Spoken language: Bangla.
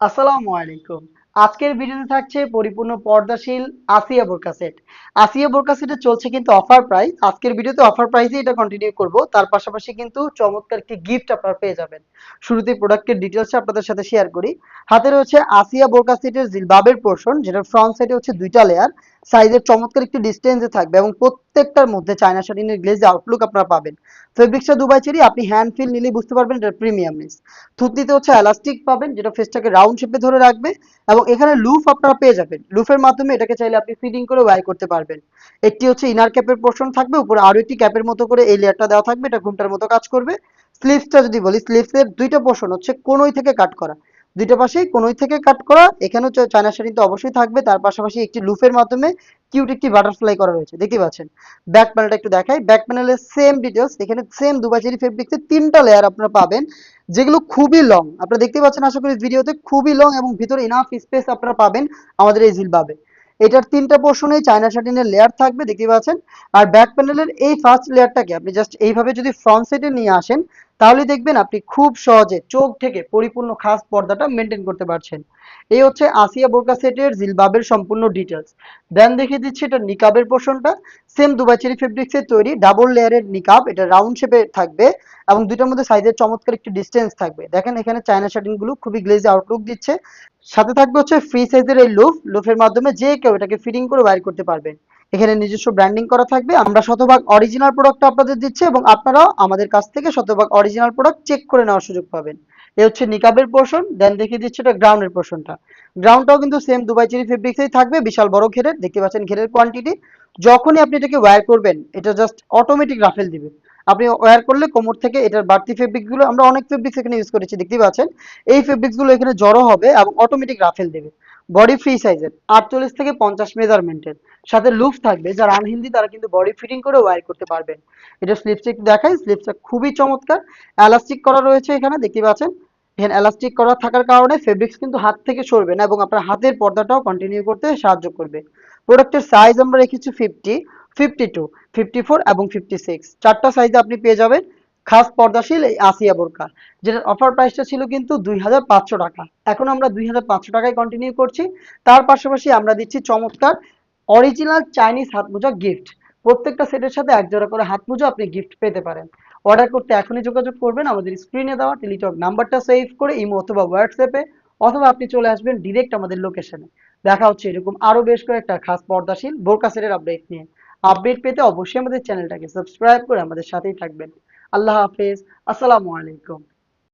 আসসালামু আলাইকুম। আজকের ভিডিওতে থাকছে পরিপূর্ণ পর্দাশীল আসিয়া বোরকা সেট। আসিয়া বোরকা সেটে চলছে কিন্তু অফার প্রাইস। আজকের ভিডিওতে অফার প্রাইসে এটা কন্টিনিউ করব। তার পাশাপাশি কিন্তু চমৎকার একটি গিফট আপনারা পেয়ে যাবেন। শুরুতেই প্রোডাক্টের ডিটেইলস আপনাদের সাথে শেয়ার করি। হাতে রয়েছে আসিয়া বোরকা সেটের জিলবাবের পোরশন, যেটার ফ্রন্ট সাইডে হচ্ছে দুইটা লেয়ার। সাইজের চমৎকার একটি ডিসটেন্সে থাকবে এবং প্রত্যেকটার মধ্যে চায়না শাটিনের গ্লেজ আউটলুক আপনারা পাবেন। ফেব্রিক্সটা দুবাই চেরি, আপনি হ্যান্ড ফিল নিলেই বুঝতে পারবেন এটা প্রিমিয়ামনেস। থুতনিতে হচ্ছে এলাস্টিক পাবেন, যেটা ফেসটাকে রাউন্ড শেপে ধরে রাখবে এবং এখানে লুফ আপনারা পেয়ে যাবেন। লুফের মাধ্যমে এটাকে চাইলে আপনি ফিটিং করে ওয়্যার করতে পারবেন। একটি হচ্ছে ইনার ক্যাপের পোর্শন থাকবে, উপরে আরো একটি ক্যাপের মতো করে এই লেয়ারটা দেওয়া থাকবে, এটা ঘুমটার মতো কাজ করবে। স্লিভসটা যদি বলি, স্লিভসের দুইটা পোর্শন হচ্ছে কোনই থেকে কাট করা, দুইটা পাশেই কোনই থেকে কাট করা। এখানে হচ্ছে চায়না শাড়ি তো অবশ্যই থাকবে, তার পাশাপাশি একটি লুফের মাধ্যমে কিউট একটি বাটারফ্লাই করা রয়েছে, দেখতে পাচ্ছেন। ব্যাক প্যানেলটা একটু দেখাই। ব্যাক প্যানেলের সেম ডিটেলস, এখানে সেম দুবাই চেরি ফেব্রিক্সের তিনটা লেয়ার আপনারা পাবেন, যেগুলো খুবই লং। আপনারা দেখতে পাচ্ছেন আশা করি ভিডিওতে, খুবই লং এবং ভিতরে ইনাফ স্পেস আপনারা পাবেন আমাদের এই জিলবাবে। এটার তিনটা পোর্শনে চায়না শাটিনের লেয়ার থাকবে, দেখতে পাচ্ছেন। আর ব্যাক প্যানেলের এই ফার্স্ট লেয়ারটাকে আপনি জাস্ট এইভাবে যদি ফ্রন্ট সাইডে নিয়ে আসেন, তাহলে দেখবেন আপনি খুব সহজে চোখ থেকে পরিপূর্ণ খাস পর্দাটা মেনটেন করতে পারছেন। এই হচ্ছে আসিয়া বোরকা সেটের জিলবাবের সম্পূর্ণ ডিটেলস। দেন দেখিয়ে দিচ্ছি এটা নিকাবের পোর্শনটা। সেম দুবাই চেরি ফেব্রিক্সের তৈরি ডাবল লেয়ারের নিকাব, এটা রাউন্ড শেপে থাকবে এবং দুইটার মধ্যে সাইজের চমৎকার একটি ডিসটেন্স থাকবে। দেখেন এখানে চায়না শাটিন গুলো খুবই গ্লেজি আউটলুক দিচ্ছে। সাথে থাকবে হচ্ছে ফ্রি সাইজের এই লুফের মাধ্যমে যে কেউ এটাকে ফিটিং করে ওয়্যার করতে পারবেন। এখানে নিজস্ব ব্র্যান্ডিং করা থাকবে। আমরা শতভাগ অরিজিনাল প্রোডাক্ট আপনাদের দিচ্ছি এবং আপনারাও আমাদের কাছ থেকে শতভাগ অরিজিনাল প্রোডাক্ট চেক করে নেওয়ার সুযোগ পাবেন। এই হচ্ছে নিকাবের পোর্শন। দেন দেখিয়ে দিচ্ছি এটা গ্রাউন্ডের পোর্শনটা। গ্রাউন্ডটাও কিন্তু সেম দুবাই চেরি ফেব্রিক্সেই থাকবে, বিশাল বড় ঘেরের, দেখতে পাচ্ছেন ঘেরের কোয়ান্টিটি। যখনই আপনি এটাকে ওয়্যার করবেন, এটা জাস্ট অটোমেটিক রাফেল দিবে। আপনি ওয়্যার করলে কোমর থেকে এটার বাড়তি ফেব্রিক গুলো, আমরা অনেক ফেব্রিক্স এখানে ইউজ করেছি, দেখতেই পাচ্ছেন। এই ফেব্রিক্স গুলো এখানে জড়ো হবে এবং অটোমেটিক রাফেল দেবে। বডি ফ্রি সাইজের 48 থেকে 50 মেজারমেন্টের, সাথে লুফ থাকবে। যারা আনহেলদি তারা কিন্তু বডি ফিটিং করে ওয়্যার করতে পারবেন। এটা স্লিপসটা একটু দেখাই, স্লিপসটা খুবই চমৎকার। এলাস্টিক করা রয়েছে এখানে, দেখতে পাচ্ছেন। এখানে এলাস্টিক করা থাকার কারণে ফেব্রিক্স কিন্তু হাত থেকে সরবে না এবং আপনার হাতের পর্দাটাও কন্টিনিউ করতে সাহায্য করবে। প্রোডাক্টের সাইজ আমরা রেখেছি 50, 52, 54 এবং 56, চারটা সাইজে আপনি পেয়ে যাবেন খাস পর্দাশীল এই আসিয়া বোরকা, যেটার অফার প্রাইসটা ছিল কিন্তু 2500 টাকা। এখন আমরা 2500 টাকায় কন্টিনিউ করছি। তার পাশাপাশি আমরা দিচ্ছি চমৎকার অরিজিনাল চাইনিজ হাত মোজা গিফট। প্রত্যেকটা সেটের সাথে এক জোড়া করে হাত মোজা আপনি গিফট পেতে পারেন। অর্ডার করতে এখনই যোগাযোগ করবেন আমাদের স্ক্রিনে দেওয়া টেলিটক নাম্বারটা সেভ করে ইমো অথবা হোয়াটসঅ্যাপে, অথবা আপনি চলে আসবেন ডিরেক্ট আমাদের লোকেশনে। দেখা হচ্ছে এরকম আরো বেশ কয়েকটা খাস পর্দাশীল বোরকা সেটের আপডেট নিয়ে। আপডেট পেতে অবশ্যই আমাদের চ্যানেলটাকে সাবস্ক্রাইব করে আমাদের সাথেই থাকবেন। আল্লাহ হাফেজ। আসসালামু আলাইকুম।